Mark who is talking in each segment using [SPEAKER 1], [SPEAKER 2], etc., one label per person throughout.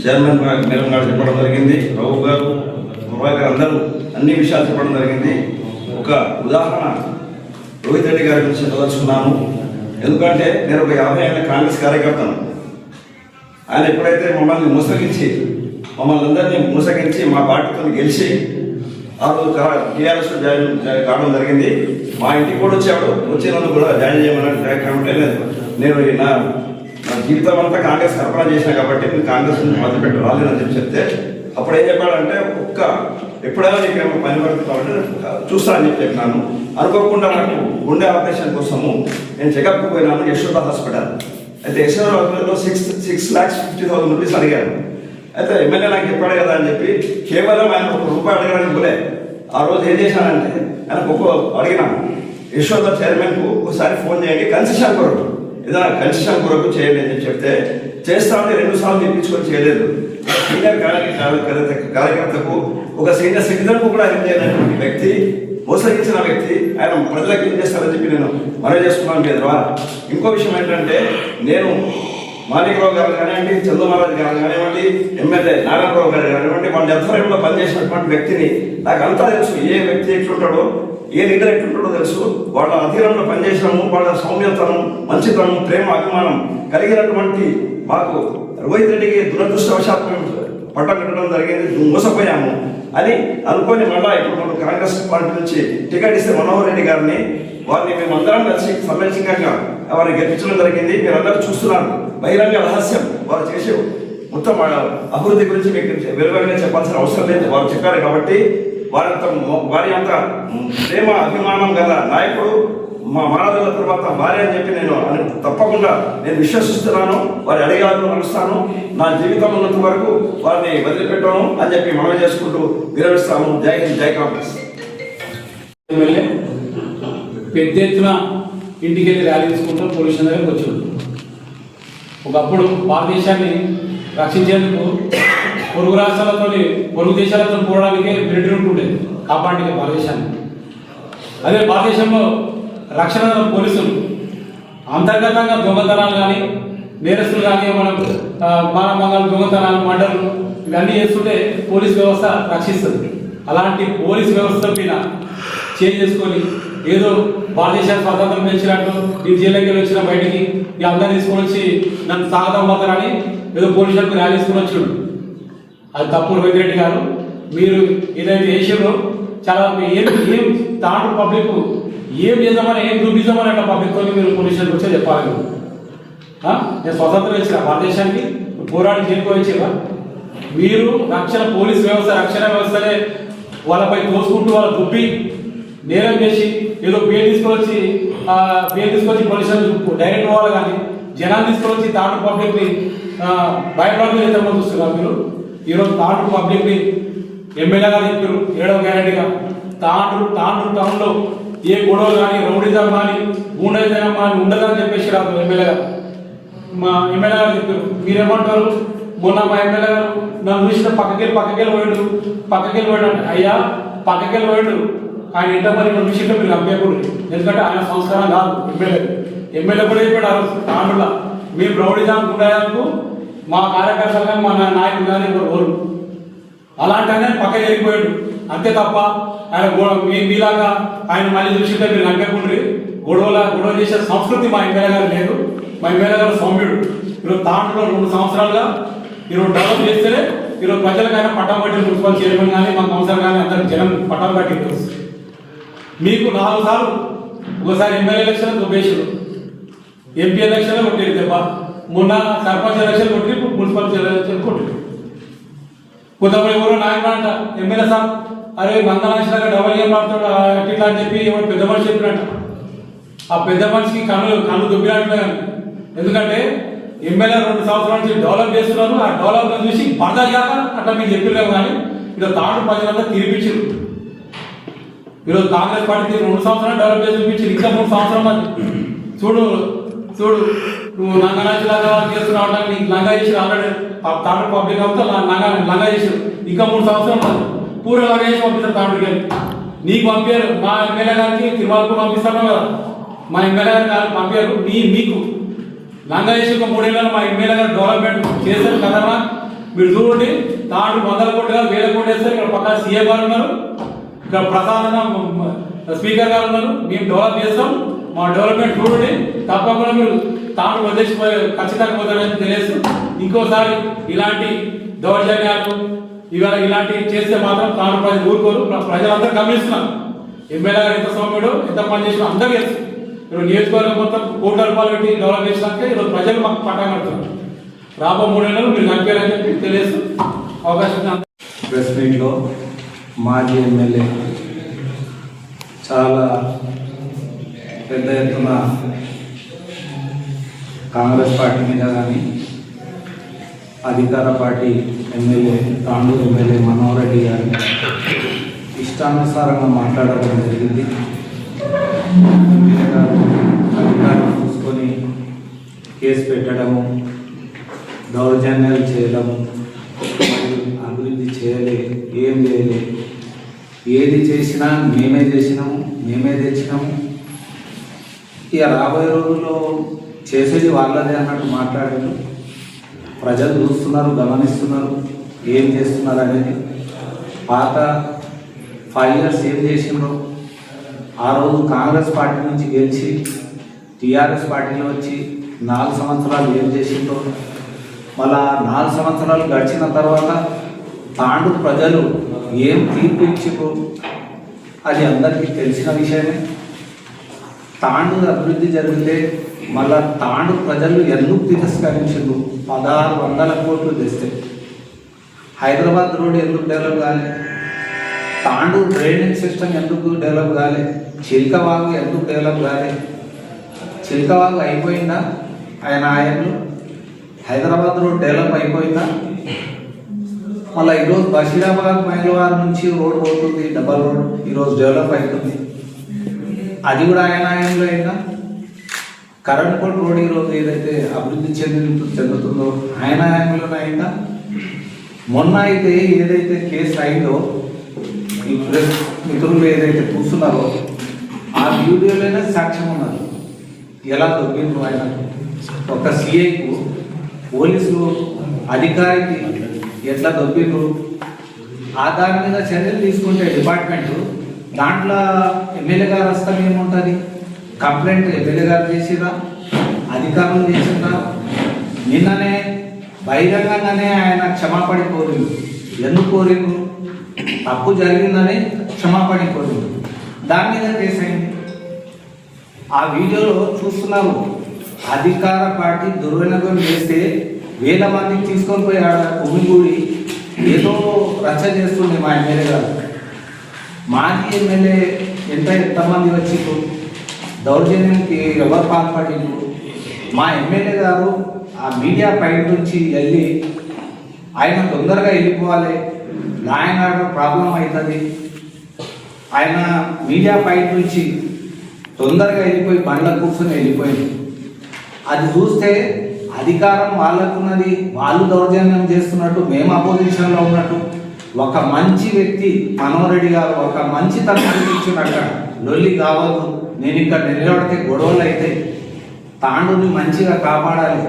[SPEAKER 1] Chairman madam గారు చెప్పడం జరిగింది, రావు గారు, ప్రభాకర్ గారు అందరూ అన్ని విషయాలు చెప్పడం జరిగింది. ఒక ఉదాహరణ రోహిత్ రెడ్డి గారి గురించి చెప్పదలుచుకున్నాను. ఎందుకంటే నేను ఒక 50 ఏళ్ళ కాంగ్రెస్ కార్యకర్తను. ఆయన ఎప్పుడైతే మమ్మల్ని అందరినీ మోసగించి మా పార్టీతో గెలిచి ఆ రోజు టీఆర్ఎస్ జాయిన్ కావడం జరిగింది. మా ఇంటికి కూడా వచ్చాడు, వచ్చి నన్ను కూడా జాయిన్ చేయమని కాబట్టి నేను నా జీవితం అంతా కాంగ్రెస్ అర్పణ చేసినా కాబట్టి నేను కాంగ్రెస్ నుంచి మొదలుపెట్టి రాలేదని చెప్తే అప్పుడు ఏం చెప్పాడంటే ఎప్పుడైనా నీకేమో పని పడుతుంది చూస్తానని చెప్పినాను. అనుకోకుండా నాకు గుండె ఆపరేషన్ కోసము నేను చెకప్కి పోయినాను యశోద హాస్పిటల్. అయితే యశోద హాస్పిటల్లో 6,50,000 రూపీస్ అడిగాను. అయితే ఎమ్మెల్యే నాకు చెప్పాడు కదా అని చెప్పి కేవలం ఆయన ₹1 అడగడానికి పోలే. ఆ రోజు ఏం చేశానంటే ఆయనకు అడిగినాను, యశోద చైర్మన్కు ఒకసారి ఫోన్ చేయండి కన్సెషన్ కొరకు, ఏదైనా కన్సెషన్ కొరకు చేయండి అని చెప్తే చేస్తామని 2 సార్లు తెప్పించుకొని చేయలేదు. సీనియర్ కార్యకర్తకు ఒక సీనియర్ సిటిజన్కు కూడా ఏం చేయనటువంటి వ్యక్తి, మోసగించిన వ్యక్తి ఆయన ప్రజలకు ఏం చేస్తారని చెప్పి నేను మనవి చేసుకున్నాను. మీ ద్వారా ఇంకో విషయం ఏంటంటే, నేను మాణిక్రావు గారు కానివ్వండి, చంద్రమహారాజ్ గారు కానివ్వండి, ఎమ్మెల్యే నారాయణరావు గారు కానివ్వండి, వాళ్ళ ఆధ్వర్యంలో పనిచేసినటువంటి వ్యక్తిని నాకు అంతా తెలుసు. ఏ వ్యక్తి ఎట్లుంటాడో, ఏ లీడర్ ఎట్లుంటాడో తెలుసు. వాళ్ళ అధీనంలో పనిచేసినాము. వాళ్ళ సౌమ్యతనం, మంచితనం, ప్రేమ, అభిమానం కలిగినటువంటి మాకు రోహిత్ రెడ్డికి దురదృష్టవశాత్తు పట్టం కట్టడం జరిగింది, మోసపోయాము అని అనుకొని మళ్ళీ ఇప్పుడు మనం కాంగ్రెస్ పార్టీ నుంచి టికెట్ ఇస్తే మనోహర్ రెడ్డి గారిని వారిని మేమందరం కలిసి సమ్మెతంగా వారిని గెలిపించడం జరిగింది. మీరందరూ చూస్తున్నారు, బహిరంగ రహస్యం. వారు చేసే మొత్తం అభివృద్ధి గురించి మీకు వెలువరిగా చెప్పాల్సిన అవసరం లేదు, వారు చెప్పారు కాబట్టి. వారి అంత ప్రేమ అభిమానం గల నాయకుడు మా మానవుల తర్వాత భార్య అని చెప్పి నేను తప్పకుండా విశ్వసిస్తున్నాను. వారి అడిగాలను నడుస్తాను. నా జీవితం ఉన్నంత వరకు వారిని వదిలిపెట్టాను అని చెప్పి మనవి చేసుకుంటూ విరమిస్తాము. జై హింద్, జై కాంగ్రెస్.
[SPEAKER 2] పెద్ద ఎత్తున ఇంటికి వెళ్ళి ర్యాలీ తీసుకుంటూ పోలీసుల దగ్గరికి వచ్చాడు. ఒకప్పుడు భారతదేశాన్ని రక్షించేందుకు పొరుగు రాష్ట్రాలతో, పొరుగు దేశాలతో పోవడానికి మిలిటరీ ఉంటుండేది కాపాడడానికి భారతదేశాన్ని. అదే భారతదేశంలో రక్షణ పోలీసులు అంతర్గతంగా దొంగతనాలు కానీ, నేరస్తులు కానీ, మానవంగాలు, దొంగతనాలు, మర్డర్లు ఇవన్నీ చేస్తుంటే పోలీస్ వ్యవస్థ రక్షిస్తుంది. అలాంటి పోలీస్ వ్యవస్థ మీద చేంజ్ చేసుకొని ఏదో భారతదేశాన్ని స్వతంత్రం పెంచినట్టు నేను జైలుకి వెళ్ళి వచ్చిన బయటికి అందరూ తీసుకొని వచ్చి నన్ను స్వాగతం పడతారని ఏదో పోలీసులకు ర్యాలీ తీసుకొని వచ్చాడు. అది తప్పు. రోహిత్ రెడ్డి గారు, మీరు ఏదైతే చేసారో చాలా ఏం తాండ్రు పబ్లిక్ ఏం చేద్దామని, ఏం చూపిద్దామని అట్లా పబ్లిక్తో మీరు పోలీసులకు వచ్చే చెప్పాలి. నేను స్వతంత్రం ఇచ్చిన భారతదేశానికి పోరాడి చేరుకోవచ్చేవా? మీరు పోలీస్ వ్యవస్థ, రక్షణ వ్యవస్థనే వాళ్ళపై తోసుకుంటూ వాళ్ళ దుబ్బి నేరం చేసి ఏదో పేరు తీసుకొచ్చి పోలీసులు డైరెక్ట్ వాళ్ళు కానీ జనాలు తీసుకొచ్చి తాండ్రు పబ్లిక్ని భయపడుతూ ఎంతమంది చూస్తున్నారు మీరు? ఈరోజు తాండ్రు పబ్లిక్ని ఎమ్మెల్యే గారు చెప్పారు 7వ గ్యారెంటీగా తాండ్రు టౌన్లో ఏ గొడవలు కానీ, రౌడీజం కానీ, గూండాయిజం కానీ ఉండదని చెప్పేసి రాదు ఎమ్మెల్యే గారు. మా ఎమ్మెల్యే గారు చెప్పారు. మీరేమంటారు? మొన్న మా ఎమ్మెల్యే గారు నన్ను చూసిన పక్కకెళ్ళి పోయాడు. అయ్యా పక్కకెళ్ళి పోయాడు, ఆయన ఇంట మరి విషయంలో మీరు పంపేయకూడదు. ఎందుకంటే ఆయన సంస్కారం కాదు. ఎమ్మెల్యే కూడా చెప్పాడు ఆ రోజు తాండ్రులా, మీ రౌడీజం గుండాయిజంకు మా కార్యకర్తలు కానీ, మా నాయకులు కానీ ఎవరు అలాంటి ఆయన పక్క జరిగిపోయాడు. అంతే తప్ప ఆయన మీలాగా ఆయన మళ్ళీ చూసింటే మీరు నమ్మకుండ్రి. గొడవ చేసే సంస్కృతి మా ఎమ్మెల్యే గారు లేదు. మా ఎమ్మెల్యే గారు సౌమ్యుడు. ఈరోజు తాండ్రులో 2 సంవత్సరాలుగా ఈరోజు డెవలప్ చేస్తేనే ఈరోజు ప్రజలకైనా పట్టం పట్టి మున్సిపల్ చైర్మన్ కానీ, మా కౌన్సిలర్ కానీ అందరికి జనం పట్టం పట్టి మీకు 4 సార్లు ఒకసారి ఎమ్మెల్యే ఎలక్షన్ దుబ్బేసారు, ఎంపీ ఎలక్షన్లో కొట్టారు దెబ్బ, మొన్న సర్పంచ్ ఎలక్షన్ కొట్టి, మున్సిపల్ ఎలక్షన్ కొట్టారు. కొంతమంది ఎవరో నాయకుడు అంట ఎమ్మెల్యే సార్, అరే మందలాగా డబల్ ఏం మాట్లాడు ఇట్లా అని చెప్పి ఎవరు పెద్ద మనిషి చెప్పినట్ట. ఆ పెద్ద మనిషికి కళ్ళు దుబ్బినట్లే. ఎందుకంటే ఎమ్మెల్యే 2 సంవత్సరాల నుంచి డెవలప్ చేస్తున్నారు. ఆ డెవలప్ చూసి పడదాక అట్లా మీరు చెప్పలేము. కానీ ఇలా తాండ్రు ప్రజలంతా తిరిపించారు. ఈరోజు కాంగ్రెస్ పార్టీ 2 సంవత్సరాలు డెవలప్ చేసి చూపించి ఇంకా 3 సంవత్సరాలు చూడు నువ్వు లంగా చేస్తున్నావు, నీకు లంగా చేసి ఆల్రెడీ తాండ్రు పబ్లిక్ అంతా లంగా చేసారు. ఇంకా 3 సంవత్సరాలు పూర లంగా చేసి పంపిస్తారు తాండ్రుకి. నీకు పంపారు, మా ఎమ్మెల్యే గారికి తిరుమలకు పంపిస్తాను కదా, మా ఎమ్మెల్యే గారికి పంపారు. మీకు లంగా చేసి ఒక 3 ఏళ్ళలో మా ఎమ్మెల్యే గారు డెవలప్మెంట్ చేశారు కదమ్మా. మీరు చూడండి తాండ్రు 100 కోట్లు కాదు 1000 కోట్లు వేస్తారు. ఇక్కడ పక్కన సీఎం గారు ఉన్నారు, ఇక్కడ ప్రధాన స్పీకర్ గారు ఉన్నారు. మేము డెవలప్ చేస్తాం, మా డెవలప్మెంట్ చూడండి. తప్పకుండా మీరు తాండ్రు వదిలేసిపోయి ఖచ్చితంగా పోతారని తెలియదు. ఇంకోసారి ఇలాంటి దౌర్జన్యాలు ఇవాళ ఇలాంటివి చేస్తే మాత్రం తాండ్రు ప్రజలు ఊరుకోరు. ప్రజలందరూ గమనిస్తున్నారు ఎమ్మెల్యే గారు ఎంత సౌమ్యుడు, ఎంత పని చేసినా అందరూ తెలుసు. ఈరోజు నియోజకవర్గం మొత్తం కోట్ల రూపాయలు పెట్టి డెవలప్ చేసినాక ఈరోజు ప్రజలు మాకు పట్టా కడుతున్నారు. రాబో 3 నెలలు మీరు కనిపించాలని చెప్పి తెలియదు. అవకాశం
[SPEAKER 3] ప్రెస్ మీట్లో మాజీ ఎమ్మెల్యే చాలా పెద్ద ఎత్తున కాంగ్రెస్ పార్టీ మీద కానీ అధికార party MLA Tandur MLA Manohar Reddy గారు ఇష్టానుసారంగా మాట్లాడడం జరిగింది. ఎమ్మెల్యే గారు అధికారం చూసుకొని కేసు పెట్టడము, దౌర్జన్యాలు చేయడము, అభివృద్ధి చేయలే, ఏం చేయలే, ఏది చేసినా మేమే చేసినాము, మేమే తెచ్చినాము, ఇక రాబోయే రోజుల్లో చేసేది వాళ్ళదే అన్నట్టు మాట్లాడారు. ప్రజలు చూస్తున్నారు, గమనిస్తున్నారు ఏం చేస్తున్నారు అనేది. పాత 5 years ఏం చేసిండ్రో, ఆ రోజు కాంగ్రెస్ పార్టీ నుంచి గెలిచి టీఆర్ఎస్ పార్టీలో వచ్చి 4 సంవత్సరాలు ఏం చేసిండ్రో, మళ్ళా 4 సంవత్సరాలు గడిచిన తర్వాత తాండూరు ప్రజలు ఏం తీర్పు ఇచ్చిండ్రో అది అందరికీ తెలిసిన విషయమే. తాండూరు అభివృద్ధి జరిగితే మళ్ళా తాండూరు ప్రజలు ఎందుకు తిరస్కరించిండ్రు? 1600 కోట్లు తెస్తే హైదరాబాద్ రోడ్ ఎందుకు డెవలప్ కాలే? తాండూరు డ్రైనేజ్ సిస్టమ్ ఎందుకు డెవలప్ కాలే? చిల్కవాగు ఎందుకు డెవలప్ కాలే? చిల్కవాగు అయిపోయిందా ఆయన ఆయనలో? హైదరాబాద్ రోడ్ డెవలప్ అయిపోయిందా? మళ్ళీ ఈరోజు బషీరాబాద్ మైలవారం నుంచి రోడ్ పోతుంది, డబల్ రోడ్ ఈరోజు డెవలప్ అవుతుంది, అది కూడా ఆయన ఆయనలో అయిందా? కరణ్కోట్ రోడ్ ఈరోజు ఏదైతే అభివృద్ధి చెందుతుందో ఆయన ఆయనలోనే అయిందా? మొన్న అయితే ఏదైతే కేసు అయిందో ఈ ప్రెస్ మిత్రులు ఏదైతే కూర్చున్నారో ఆ వీడియోలోనే సాక్ష్యం ఉన్నారు. ఎలా దొరికిందో ఆయన ఒక సిఐకు పోలీసులు అధికారికి ఎట్లా దొరికిండ్రు, ఆ దాని మీద చర్యలు తీసుకుంటే డిపార్ట్మెంట్ దాంట్లో ఎమ్మెల్యే గారు వస్తాం ఏముంటుంది? కంప్లైంట్ ఎమ్మెల్యే గారు చేసిరా, అధికారులు చేసిరా? నిన్ననే బహిరంగంగానే ఆయన క్షమాపణ కోరిండు. ఎందుకు కోరిండు? తప్పు జరిగిందని క్షమాపణ కోరిండు. దాని మీద కేసు అయింది. ఆ వీడియోలో చూస్తున్నారు, అధికార పార్టీ దుర్వినియోగం చేస్తే 1000 మందికి తీసుకొని పోయి ఆడ కుమ్మిగూడి ఏదో రచ్చ చేస్తుంది మా ఎమ్మెల్యే గారు. మాజీ ఎమ్మెల్యే ఎంతమంది వచ్చి దౌర్జన్యానికి ఎవరు పాల్పడిండ్రు? మా ఎమ్మెల్యే గారు ఆ మీడియా పైన నుంచి వెళ్ళి ఆయన తొందరగా వెళ్ళిపోవాలి, లా అండ్ ఆర్డర్ ప్రాబ్లం అవుతుంది, ఆయన మీడియా పైన నుంచి తొందరగా వెళ్ళిపోయి బండ్ల కూర్చొని వెళ్ళిపోయింది. అది చూస్తే అధికారం వాళ్ళకున్నది, వాళ్ళు దౌర్జన్యం చేస్తున్నట్టు, మేము అపోజిషన్లో ఉన్నట్టు. ఒక మంచి వ్యక్తి మనోహర్ రెడ్డి గారు ఒక మంచి తత్వం ఇచ్చినట్టు లొల్లి కావద్దు, నేను ఇక్కడ నిలబడితే గొడవలు అయితే తాండూరుని మంచిగా కాపాడాలి,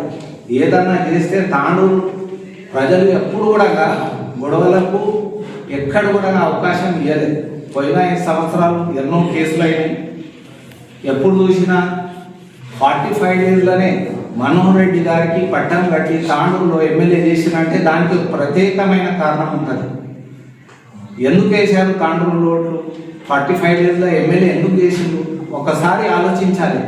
[SPEAKER 3] ఏదన్నా చేస్తే తాండూరు ప్రజలు ఎప్పుడు కూడా గొడవలకు ఎక్కడ కూడా అవకాశం ఇవ్వలేదు. పోయిన 5 సంవత్సరాలు ఎన్నో కేసులు అయినాయి. ఎప్పుడు చూసినా 45 daysలోనే మనోహర్ రెడ్డి గారికి పట్టం కట్టి తాండూరులో ఎమ్మెల్యే చేసినంటే దానికి ఒక ప్రత్యేకమైన కారణం ఉంటుంది. ఎందుకు వేశారు తాండూరు రోడ్లు? 45 daysలో ఎమ్మెల్యే ఎందుకు చేసిండు? ఒకసారి ఆలోచించాలి.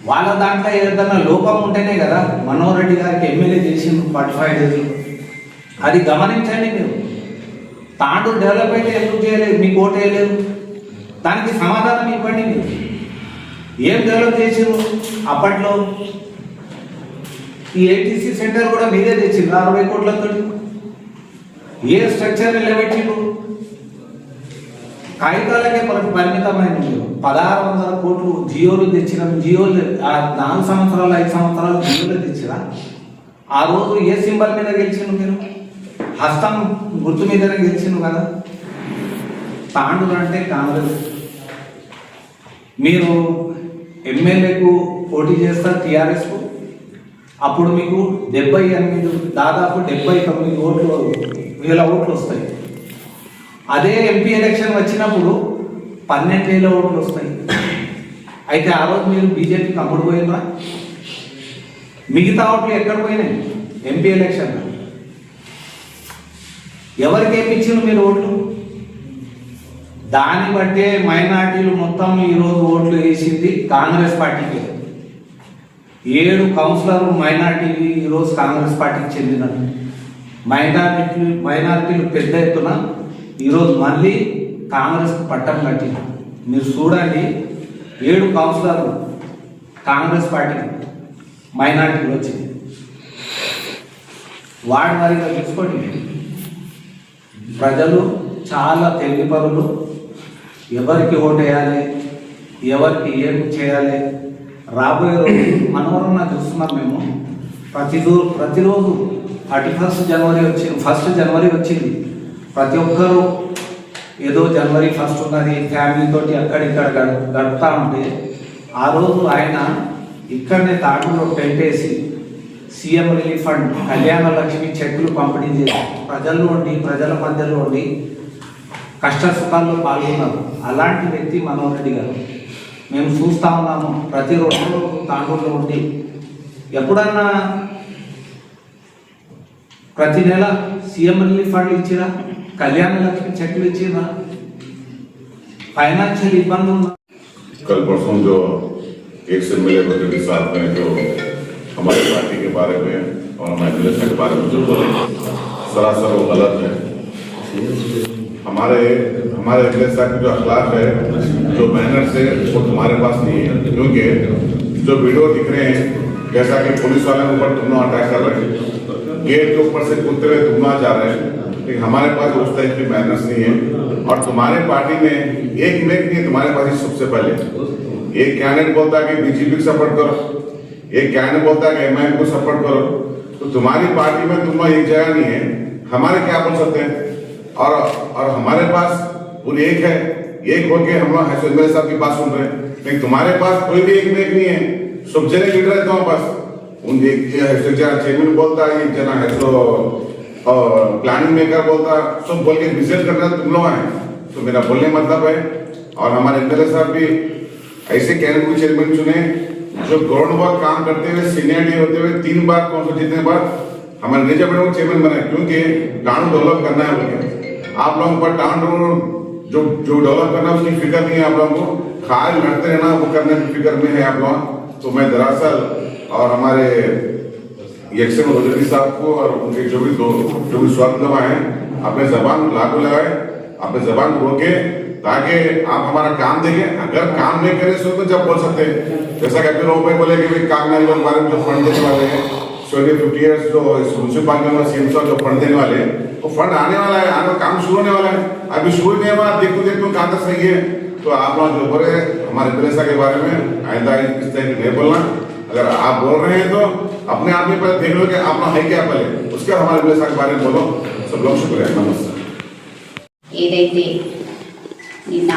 [SPEAKER 3] వాళ్ళ దాంట్లో ఏదైనా లోపం ఉంటేనే కదా మనోహర్ రెడ్డి గారికి ఎమ్మెల్యే చేసిండు 45 daysలో. అది గమనించండి మీరు. తాండూరు డెవలప్ అయితే ఎందుకు చేయలేదు? మీకు ఓటు వేయలేదు, దానికి సమాధానం ఇవ్వండి. మీరు ఏం డెవలప్ చేసిండ్రు? అప్పట్లో ఈ ఏటీసీ సెంటర్ కూడా మీరే తెచ్చిండ్రు 60 కోట్లతో. ఏ స్ట్రక్చర్ నిలబెట్టిండ్రు? కాగితాలకే మనకు పరిమితమైన 1600 కోట్లు జియోలు తెచ్చినాం. జియోలు 4 సంవత్సరాలు 5 సంవత్సరాలు జియోలు తెచ్చినా. ఆ రోజు ఏ సింబల్ మీద గెలిచిండ్రు మీరు? హస్తం గుర్తు మీదనే గెలిచిండ్రు కదా. తాండూరు అంటే కాంగ్రెస్. మీరు ఎమ్మెల్యేకు పోటీ చేస్తారు టీఆర్ఎస్కు, అప్పుడు మీకు 78 దాదాపు 79,000 ఓట్లు వస్తాయి. అదే ఎంపీ ఎలక్షన్ వచ్చినప్పుడు 12,000 ఓట్లు వస్తాయి. అయితే ఆ రోజు మీరు బీజేపీకి అమ్ముడు పోయినరా? మిగతా ఓట్లు ఎక్కడ పోయినాయి? ఎంపీ ఎలక్షన్ ఎవరికి వేయించారు మీరు ఓట్లు? దాన్ని బట్టే మైనార్టీలు మొత్తం ఈరోజు ఓట్లు వేసింది కాంగ్రెస్ పార్టీకి. 7 కౌన్సిలర్లు మైనార్టీలు ఈరోజు కాంగ్రెస్ పార్టీకి చెందినవి. మైనార్టీలు పెద్ద ఎత్తున ఈరోజు మళ్ళీ కాంగ్రెస్ పట్టం కట్టిన. మీరు చూడండి, 7 కౌన్సిలర్లు కాంగ్రెస్ పార్టీకి మైనార్టీలు వచ్చింది. వాడి వారిగా చూసుకోండి. ప్రజలు చాలా తెలివిపరులు. ఎవరికి ఓటు వేయాలి, ఎవరికి ఏం చేయాలి, రాబోయే రోజు మనవరన్నా చూస్తున్నాం మేము. ప్రతిరోజు 1 జనవరి వచ్చింది. ప్రతి ఒక్కరూ ఏదో జనవరి 1 ఉన్నది ఫ్యామిలీతోటి అక్కడిక్కడ గడుపుతూ ఉంటే, ఆ రోజు ఆయన ఇక్కడనే తాటూరులో టెంట్ వేసి CM relief fund Kalyana Lakshmi చెక్కులు పంపిణీ చేసి ప్రజల మధ్యలో ఉండి కష్ట సుఖాల్లో పాల్గొన్నారు. అలాంటి వ్యక్తి మనోహర్ రెడ్డి గారు. మేము చూస్తూ ఉన్నాము, ప్రతిరోజు తాండూరులో ఉండి ఎప్పుడన్నా ప్రతి నెల సీఎం రిలీఫ్ ఫండ్ ఇచ్చిరా? కళ్యాణ లక్ష్మి చెక్కులు ఇచ్చిరా? ఫైనాన్షియల్ ఇబ్బంది ఉన్నా
[SPEAKER 4] कल परसों जो एक से मिले बच्चों के साथ में जो हमारी पार्टी के बारे में और हमारे मिलिट्री के बारे में जो बोले सरासर वो गलत है। हमारे एमएलए साहब के जो अखलाक है, जो बैनर से, वो तुम्हारे पास नहीं है। क्योंकि जो वीडियो दिख रहे हैं, जैसा कि पुलिस वाले के ऊपर तुम लोग अटैक कर रहे हैं, गेट के ऊपर से कूदते हुए तुम लोग जा रहे हैं, लेकिन हमारे पास उस टाइप की बैनर्स नहीं है। और तुम्हारे पार्टी में एक मेक नहीं है, तुम्हारे पास सबसे पहले एक कैंडिडेट बोलता है कि बीजेपी को सपोर्ट करो, एक कैंडिडेट बोलता है कि एमआईएम को सपोर्ट करो। तो तुम्हारी पार्टी में तुम एक जगह नहीं है, हमारे क्या बोल सकते हैं? और हमारे पास पूरी एक है, एक होके हम लोग एमएलए साहब की बात सुन रहे हैं, लेकिन तुम्हारे पास कोई भी एक मेक नहीं है। सब जने लीडर है तुम्हारे पास। उन एक चेयरमैन बोलता है, एक जना है तो प्लानिंग मेकर बोलता, सब बोल के विजिट करना तुम लोग हैं। तो मेरा बोलने मतलब है, और हमारे एमएलए साहब भी ऐसे कैंडिडेट को चेयरमैन चुने जो ग्राउंड वर्क काम करते हुए सीनियरिटी होते हुए 3 बार कौन जीतने बाद हमारे निजी को चेयरमैन बनाए, क्योंकि टाउन डेवलप करना है बोल। आप लोगों पर टाउन जो डेवलप करना है उसकी फिक्र नहीं है आप लोगों को, खाली लड़ते रहना वो करने की फिक्र में है आप लोग। तो मैं दरअसल और हमारे एक्सएम रोजरी साहब को और उनके जो भी स्वागत हैं, अपने जबान लागू लगाए, अपने जबान को रोके, ताकि आप हमारा काम देखें। अगर काम नहीं करें तो जब बोल सकते हैं, जैसा कि अभी भाई बोले कि भाई कांगना के बारे में जो फंड देने वाले हैं, 50 ईयर्स जो म्यूनसिपालिटी में सीएम साहब जो फंड देने वाले हैं, वो फंड आने वाला है, आने काम शुरू होने वाला है। अभी शुरू नहीं हुआ, देखो कहाँ तक सही है। तो आप लोग जो बोले हमारे प्रेसा के बारे में आइंदा इस तरह नहीं बोलना। अगर आप बोल रहे हैं तो अपने आप में पहले देख लो कि आप लोग है क्या, पहले उसके बाद हमारे प्रेसा के बारे में बोलो। सब लोग शुक्रिया, नमस्कार।
[SPEAKER 5] ఏదైతే నిన్న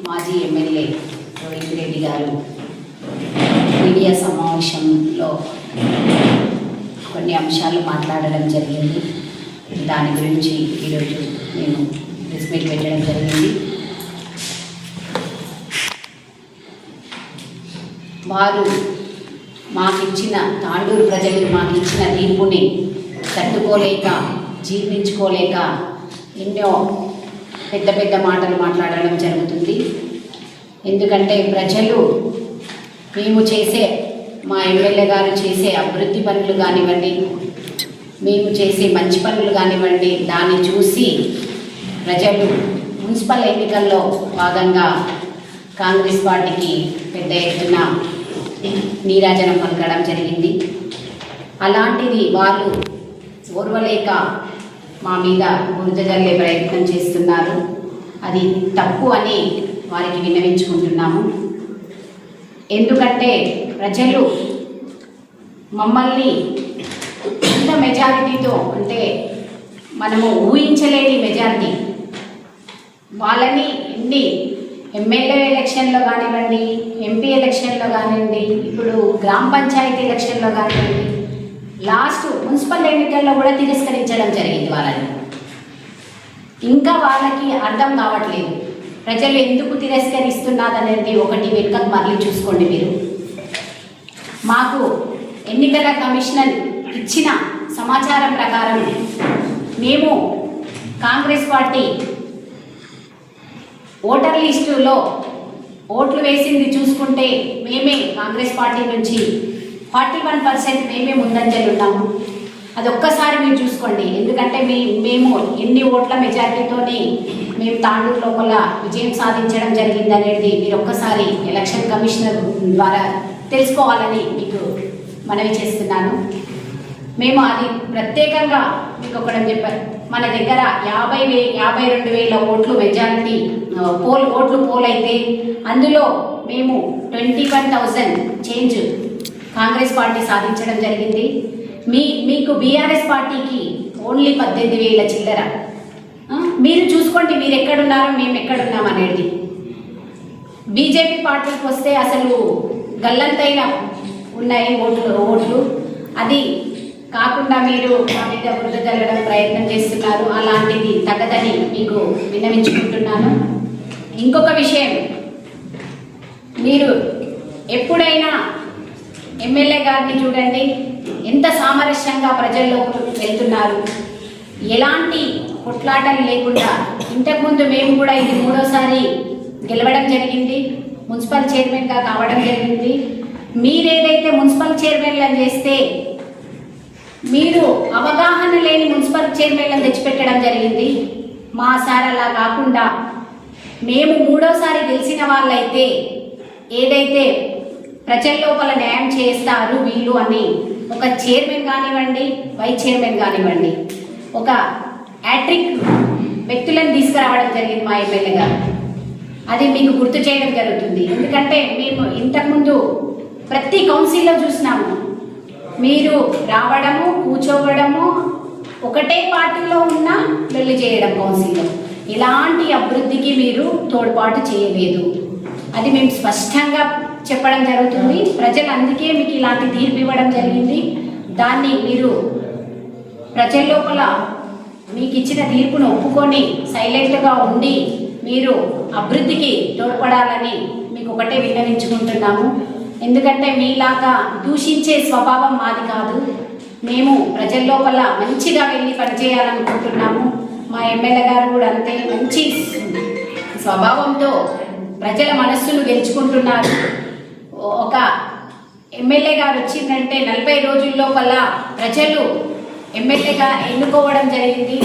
[SPEAKER 5] మాజీ ఎమ్మెల్యే రోహిత్ రెడ్డి గారు మీడియా సమావేశంలో కొన్ని అంశాలు మాట్లాడడం జరిగింది, దాని గురించి ఈరోజు నేను ప్రెస్ మీట్ పెట్టడం జరిగింది. వారు మాకిచ్చిన తాండూరు ప్రజలు మాకిచ్చిన తీర్పుని తట్టుకోలేక జీర్ణించుకోలేక ఎన్నో పెద్ద పెద్ద మాటలు మాట్లాడడం జరుగుతుంది. ఎందుకంటే ప్రజలు మేము చేసే, మా ఎమ్మెల్యే గారు చేసే అభివృద్ధి పనులు కానివ్వండి, మేము చేసే మంచి పనులు కానివ్వండి, దాన్ని చూసి ప్రజలు మున్సిపల్ ఎన్నికల్లో భాగంగా కాంగ్రెస్ పార్టీకి పెద్ద ఎత్తున నీరాజనం పలకడం జరిగింది. అలాంటిది వాళ్ళు ఓర్వలేక మా మీద బురద జల్లే ప్రయత్నం చేస్తున్నారు. అది తప్పు అని వారికి విన్నవించుకుంటున్నాము. ఎందుకంటే ప్రజలు మమ్మల్ని ఇంత మెజారిటీతో, అంటే మనము ఊహించలేని మెజారిటీ, వాళ్ళని ఎన్ని ఎమ్మెల్యే ఎలక్షన్లో కానివ్వండి, ఎంపీ ఎలక్షన్లో కానివ్వండి, ఇప్పుడు గ్రామ పంచాయతీ ఎలక్షన్లో కానివ్వండి, లాస్ట్ మున్సిపల్ ఎన్నికల్లో కూడా తిరస్కరించడం జరిగింది వాళ్ళని. ఇంకా వాళ్ళకి అర్థం కావట్లేదు ప్రజలు ఎందుకు తిరస్కరిస్తున్నారనేది. ఒకటి వెనుకకు మళ్ళీ చూసుకోండి మీరు. మాకు ఎన్నికల కమిషనర్ ఇచ్చిన సమాచారం ప్రకారం మేము కాంగ్రెస్ పార్టీ ఓటర్ లిస్టులో ఓట్లు వేసింది చూసుకుంటే మేమే కాంగ్రెస్ పార్టీ నుంచి 41% మేమే ముందంజలు ఉన్నాము. అది ఒక్కసారి మీరు చూసుకోండి. ఎందుకంటే మేము ఎన్ని ఓట్ల మెజారిటీతోనే మేము తాండూరు లోపల విజయం సాధించడం జరిగిందనేది మీరు ఒక్కసారి ఎలక్షన్ కమిషనర్ ద్వారా తెలుసుకోవాలని మీకు మనవి చేస్తున్నాను. మేము అది ప్రత్యేకంగా మీకు ఒకటి చెప్పారు. మన దగ్గర 52,000 ఓట్లు మెజారిటీ ఓట్లు పోల్ అయితే అందులో మేము 21,000 చేంజ్ కాంగ్రెస్ పార్టీ సాధించడం జరిగింది. మీకు బీఆర్ఎస్ పార్టీకి ఓన్లీ 18,000 చిల్లర. మీరు చూసుకోండి మీరు ఎక్కడున్నారో మేము ఎక్కడున్నాం అనేది. బీజేపీ పార్టీకి వస్తే అసలు గల్లంతైన ఉన్నాయి ఓట్లు. అది కాకుండా మీరు మా మీద బురద జల్లడం ప్రయత్నం చేస్తున్నారు. అలాంటిది తగదని మీకు విన్నవించుకుంటున్నాను. ఇంకొక విషయం, మీరు ఎప్పుడైనా ఎమ్మెల్యే గారిని చూడండి ఎంత సామరస్యంగా ప్రజల్లోకి వెళ్తున్నారు. ఎలాంటి కొట్లాటలు లేకుండా. ఇంతకుముందు మేము కూడా ఇది 3వసారి గెలవడం జరిగింది. మున్సిపల్ చైర్మన్గా కావడం జరిగింది. మీరేదైతే మున్సిపల్ చైర్మన్లను చేస్తే మీరు అవగాహన లేని మున్సిపల్ చైర్మన్లను తెచ్చిపెట్టడం జరిగింది. మా సార్ అలా కాకుండా మేము 3వసారి గెలిచిన వాళ్ళైతే ఏదైతే ప్రజల లోపల న్యాయం చేస్తారు వీళ్ళు అని ఒక చైర్మన్ కానివ్వండి, వైస్ చైర్మన్ కానివ్వండి, ఒక హ్యాట్రిక్ వ్యక్తులను తీసుకురావడం జరిగింది మా ఎమ్మెల్యే గారు. అది మీకు గుర్తు చేయడం జరుగుతుంది. ఎందుకంటే మేము ఇంతకుముందు ప్రతి కౌన్సిల్లో చూసినాము. మీరు రావడము, కూర్చోవడము, ఒకటే పార్టీలో ఉన్న లొల్లి చేయడం కౌన్సిల్లో. ఇలాంటి అభివృద్ధికి మీరు తోడ్పాటు చేయలేదు. అది మేము స్పష్టంగా చెప్పడం జరుగుతుంది. ప్రజలు అందుకే మీకు ఇలాంటి తీర్పు ఇవ్వడం జరిగింది. దాన్ని మీరు ప్రజల లోపల మీకు ఇచ్చిన తీర్పును ఒప్పుకొని సైలెంట్గా ఉండి మీరు అభివృద్ధికి తోడ్పడాలని మీకు ఒకటే విన్నవించుకుంటున్నాము. ఎందుకంటే మీలాగా దూషించే స్వభావం మాది కాదు. మేము ప్రజల లోపల మంచిగా వెళ్ళి పనిచేయాలనుకుంటున్నాము. మా ఎమ్మెల్యే గారు కూడా అంతే మంచి స్వభావంతో ప్రజల మనస్సును గెలుచుకుంటున్నారు. ఒక ఎమ్మెల్యే గారు వచ్చిందంటే 40 రోజుల లోపల ప్రజలు ఎమ్మెల్యేగా ఎన్నుకోవడం జరిగింది.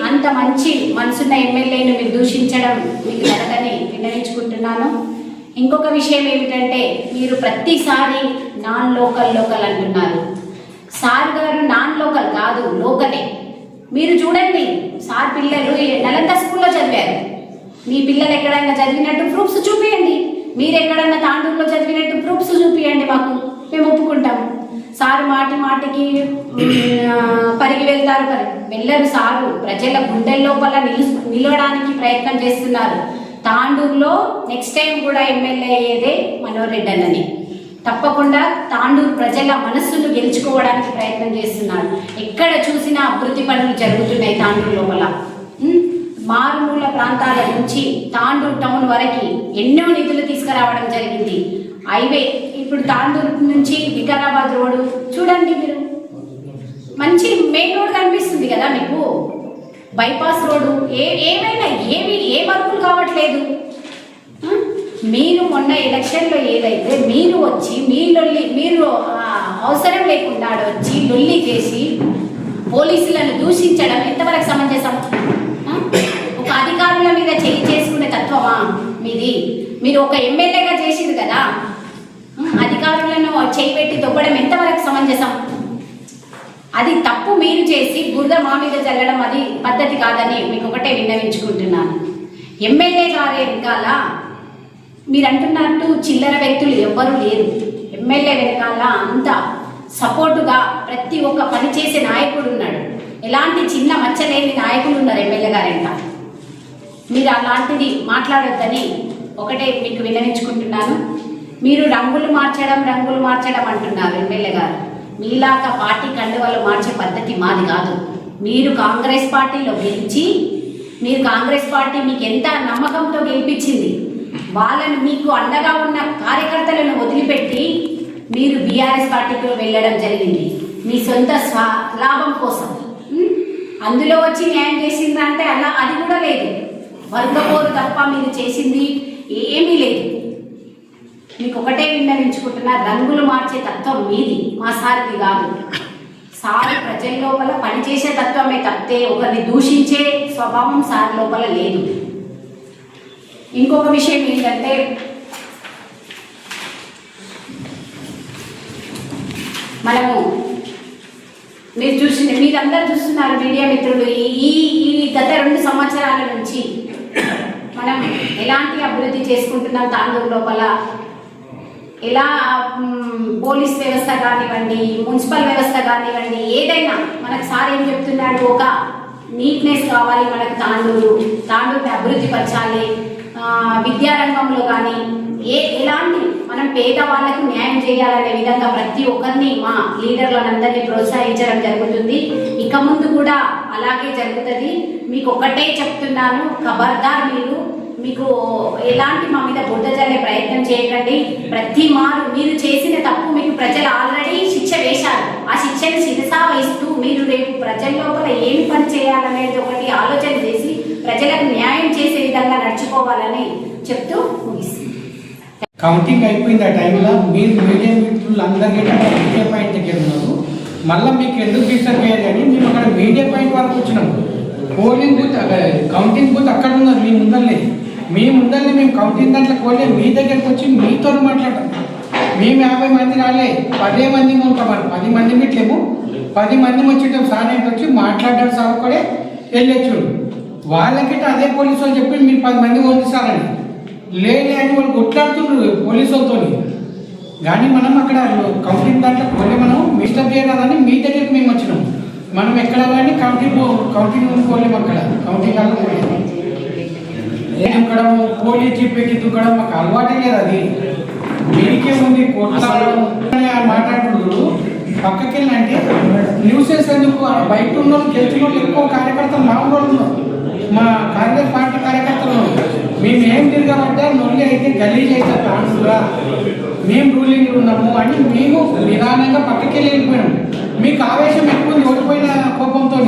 [SPEAKER 5] అంత మంచి మనసున్న ఎమ్మెల్యేను మీరు దూషించడం మీకు జరగదని విన్నవించుకుంటున్నాను. ఇంకొక విషయం ఏమిటంటే మీరు ప్రతిసారి నాన్ లోకల్ అంటున్నారు. సార్ గారు నాన్ లోకల్ కాదు, లోకలే. మీరు చూడండి, సార్ పిల్లలు నలంద స్కూల్లో చదివారు. మీ పిల్లలు ఎక్కడైనా చదివినట్టు ప్రూఫ్స్ చూపియండి. మీరు ఎక్కడన్నా తాండూరులో చదివినట్టు ప్రూఫ్స్ చూపియండి, మాకు మేము ఒప్పుకుంటాం. సారు మాటికి పరిగి వెళ్ళరు. సారు ప్రజల గుండెల లోపల నిలవడానికి ప్రయత్నం చేస్తున్నారు. తాండూరులో నెక్స్ట్ టైం కూడా ఎమ్మెల్యే అయ్యేదే మనోహర్ రెడ్డి అన్నని. తప్పకుండా తాండూరు ప్రజల మనస్సును గెలుచుకోవడానికి ప్రయత్నం చేస్తున్నారు. ఎక్కడ చూసినా అభివృద్ధి పనులు జరుగుతున్నాయి తాండూరు లోపల. మారుమూల ప్రాంతాల నుంచి తాండూరు టౌన్ వరకు ఎన్నో నిధులు తీసుకురావడం జరిగింది. హైవే ఇప్పుడు తాండూరు నుంచి వికారాబాద్ రోడ్డు చూడండి మీరు, మంచి మెయిన్ రోడ్ కనిపిస్తుంది కదా మీకు. బైపాస్ రోడ్డు ఏమైనా ఏ వర్కులు కావట్లేదు. మీరు మొన్న ఎలక్షన్లో ఏదైతే మీరు వచ్చి మీరు అవసరం లేకుండా వచ్చి లొల్లి చేసి పోలీసులను దూషించడం ఎంతవరకు సమంజసం? ఒక అధికారుల మీద చేసుకునే తత్వమా మీది? మీరు ఒక ఎమ్మెల్యేగా చేసింది కదా, అధికారులను చేయిపెట్టి తొక్కడం ఎంతవరకు సమంజసం? అది తప్పు. మీరు చేసి బురద మా మీద చల్లడం అది పద్ధతి కాదని మీకు ఒకటే విన్నవించుకుంటున్నాను. ఎమ్మెల్యే గారే వెనకాల మీరు అంటున్నట్టు చిల్లర వ్యక్తులు ఎవ్వరూ లేరు. ఎమ్మెల్యే వెనకాల అంత సపోర్టుగా ప్రతి ఒక్క పని చేసే నాయకుడు ఉన్నాడు. ఎలాంటి చిన్న మచ్చలేని నాయకులు ఉన్నారు ఎమ్మెల్యే గారు వెనకాల. మీరు అలాంటిది మాట్లాడొద్దని ఒకటే మీకు విన్నవించుకుంటున్నాను. మీరు రంగులు మార్చడం అంటున్నారు ఎమ్మెల్యే గారు. మీలాగా పార్టీ కండువాలు మార్చే పద్ధతి మాది కాదు. మీరు కాంగ్రెస్ పార్టీలో గెలిచి, మీరు కాంగ్రెస్ పార్టీ మీకు ఎంత నమ్మకంతో గెలిపించింది, వాళ్ళని మీకు అండగా ఉన్న కార్యకర్తలను వదిలిపెట్టి మీరు బీఆర్ఎస్ పార్టీకి వెళ్ళడం జరిగింది మీ సొంత లాభం కోసం. అందులో వచ్చి న్యాయం చేసిందంటే అలా అది కూడా లేదు. వర్గపోరు తప్ప మీరు చేసింది ఏమీ లేదు. మీకు ఒకటే విన్నవించుకుంటున్నా, రంగులు మార్చే తత్వం మీది, మా సార్ది కాదు. సార్ ప్రజల లోపల పనిచేసే తత్వమే తప్పితే ఒకరిని దూషించే స్వభావం సార్ లోపల లేదు. ఇంకొక విషయం ఏంటంటే, మనము మీరందరూ చూస్తున్నారు మీడియా మిత్రులు, ఈ గత 2 సంవత్సరాల నుంచి మనం ఎలాంటి అభివృద్ధి చేసుకుంటున్నాం తాండూరు లోపల. ఎలా పోలీస్ వ్యవస్థ కానివ్వండి, మున్సిపల్ వ్యవస్థ కానివ్వండి, ఏదైనా మనకు సార్ ఏం చెప్తున్నాడు, ఒక నీట్నెస్ కావాలి మనకు, తాండూరుని అభివృద్ధి పరచాలి. విద్యారంగంలో కానీ ఎలాంటి మనం పేదవాళ్లకు న్యాయం చేయాలనే విధంగా ప్రతి ఒక్కరిని మా లీడర్లందరినీ ప్రోత్సహించడం జరుగుతుంది. ఇక ముందు కూడా అలాగే జరుగుతుంది. మీకు ఒకటే చెప్తున్నాను, ఖబర్దార్ మీకు ఎలాంటి మా మీద బుద్ధ జల్లే ప్రయత్నం చేయకండి. ప్రతి మారు మీరు చేసిన తప్పు మీకు ప్రజలు ఆల్రెడీ శిక్ష వేశారు. ఆ శిక్షను శిరసా వహిస్తూ మీరు రేపు ప్రజల లోపల ఏమి పని చేయాలనేది ఒకటి ఆలోచన చేసి ప్రజలకు న్యాయం చేసే విధంగా నడుచుకోవాలని చెప్తూ ముగిస్తుంది.
[SPEAKER 6] కౌంటింగ్ అయిపోయింది. ఆ టైంలో మీరు మీడియా మిత్రులు అందరికీ మీడియా పాయింట్ దగ్గర ఉన్నారు. మళ్ళీ మీకు ఎందుకు డిస్టర్బ్ చేయాలని మేము అక్కడ మీడియా పాయింట్ వరకు వచ్చినాము. పోలింగ్ బూత్ కౌంటింగ్ బూత్ అక్కడ ఉన్నారు మీ ముందరలే. మేము కౌంటింగ్ దాంట్లో పోలే మీ దగ్గరికి వచ్చి మీతో మాట్లాడతాం. మేము 50 మంది రాలే, 10 మంది ఉంటామని 10 మంది పెట్టలేము. 10 మంది వచ్చేటం సార్ ఏంటి వచ్చి మాట్లాడారు. సార్ కూడా వెళ్ళొచ్చు. వాళ్ళకి అదే పోలీసు వాళ్ళు చెప్పి మీరు 10 మంది పంపిస్తారని లేని అని వాళ్ళు కొట్లాడుతున్నారు పోలీసు వాళ్ళతో. కానీ మనం అక్కడ కౌంటింగ్ దాంట్లో పోలే, మనం మిస్టేక్ చేయరాదని మీ దగ్గరికి మేము వచ్చినాం. మనం ఎక్కడ కానీ కౌంటింగ్ పోలేము. అక్కడ కౌంటింగ్ హాల్లో పోలేము. దుక్కడము, పోలీస్ జీప్ ఎక్కి దుక్కడం మాకు అలవాటే లేదు. అది మీకే ఉంది కొట్లాడడం మాట్లాడుతున్నారు. పక్కకి వెళ్ళంటే న్యూసెస్ ఎందుకు, బయట ఉన్న వాళ్ళు గెలిచిన వాళ్ళు ఎక్కువ కార్యకర్తలు మా ఊళ్ళో ఉన్నారు. మా కాంగ్రెస్ పార్టీ కార్యకర్తలు మేము ఏం తిరగబడ్డా నొల్లి అయితే గలీజ్ అయితే తాండుగా మేము రూలింగ్ ఉన్నాము అని మేము నిదానంగా పక్కకి వెళ్ళిపోయినాం. మీకు ఆవేశం ఎక్కువ ఓడిపోయిన కోపంతో,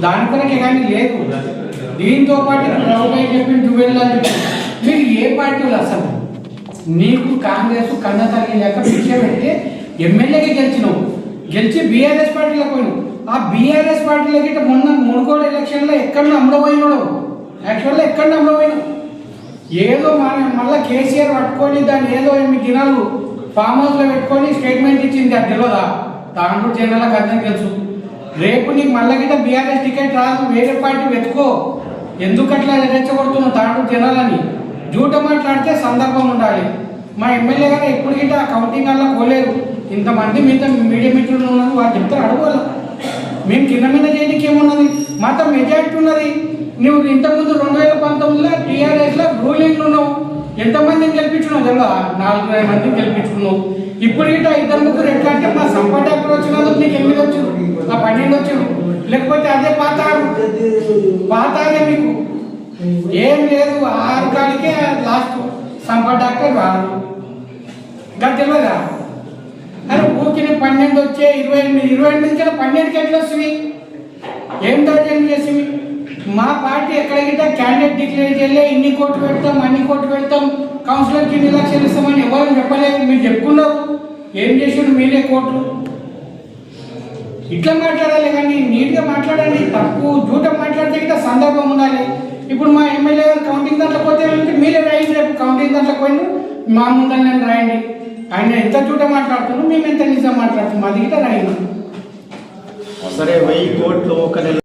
[SPEAKER 6] దాని కొరకే కానీ లేదు. దీంతో పాటు ప్రభుత్వం చెప్పి వెళ్ళాలి. మీరు ఏ పార్టీలు అసలు నీకు కాంగ్రెస్ కన్న తల్లి లేక భిక్ష పెట్టి ఎమ్మెల్యేగా గెలిచి బీఆర్ఎస్ పార్టీలకు పోయినావు. ఆ బీఆర్ఎస్ పార్టీలకి మొన్న మునుగోడు ఎలక్షన్లో ఎక్కడో అమ్ముడపోయినాడు. యాక్చువల్గా ఎక్కడ అమ్ముడపోయినావు ఏదో మళ్ళీ కేసీఆర్ పట్టుకొని దాన్ని ఏదో 8 దినాలు ఫామ్ హౌస్లో పెట్టుకొని స్టేట్మెంట్ ఇచ్చింది. అది తెలియదా? తాండూరు జనాలకు అందరికీ తెలుసు. రేపు నీకు మళ్ళీ గిట్ట బీఆర్ఎస్ టికెట్ రాదు, వేరే పార్టీ వెతుకో. ఎందుకు అట్లా రెచ్చగొడుతున్నావు తాండూరు జనాలని? జూట మాట్లాడితే సందర్భం ఉండాలి. మా ఎమ్మెల్యే గారు ఎప్పుడు గిట్ట కౌంటింగ్ అలా పోలేదు. ఇంతమంది మీడియా మిత్రులు ఉన్నారు, వాళ్ళు చెప్తారు అడగాలి. మేము కింద మీద చేయడానికి ఏమున్నది? మాతో మెజారిటీ ఉన్నది. నువ్వు ఇంతకుముందు 2019లో టీఆర్ఎస్లో రూలింగ్లు ఉన్నావు. ఎంతమందిని గెలిపించున్నావు తెలియదా? 4-5 మందిని గెలిపించుకున్నావు. ఇప్పుడు గిట్ట 2-3 ఎట్లా అంటే మా సంప డాక్టర్ వచ్చినందుకు నీకు 8 వచ్చారు, ఆ 12 వచ్చారు. లేకపోతే అదే పాతాడే మీకు ఏం లేదు. 6 కాడికే లాస్ట్ సంప డాక్టర్ రాదు. ఇంకా తెలియదా? అరే ఊరికి 12 వచ్చే 28 కన్నా 12కి ఎట్లా వస్తుంది? ఏం దర్జన చేసింది? మా పార్టీ ఎక్కడ గిట్ట క్యాండిడేట్ డిక్లేర్ చేయలే. ఇన్ని కోట్లు పెడతాం, అన్ని కోట్లు పెడతాం, కౌన్సిలర్కి 2 లక్షలు ఇస్తామని ఎవరు చెప్పలేదు. మీరు చెప్పుకున్నారు. ఏం చేసారు మీరే కోట్లు? ఇట్లా మాట్లాడాలి కానీ నీట్గా మాట్లాడాలి. తప్పు జూట మాట్లాడితే గిట్ట సందర్భం ఉండాలి. ఇప్పుడు మా ఎమ్మెల్యే గారు కౌంటింగ్ దాంట్లో పోతే మీరే రాయండి. రేపు కౌంటింగ్ దాంట్లో పోయిన మా ముందని నేను రాయండి. ఆయన ఎంత జూట మాట్లాడుతున్నాం, మేము ఎంత నిజం మాట్లాడుతున్నాం, అది గిట్ట రాయండి.
[SPEAKER 7] సరే 1000 కోట్లు ఒక నెల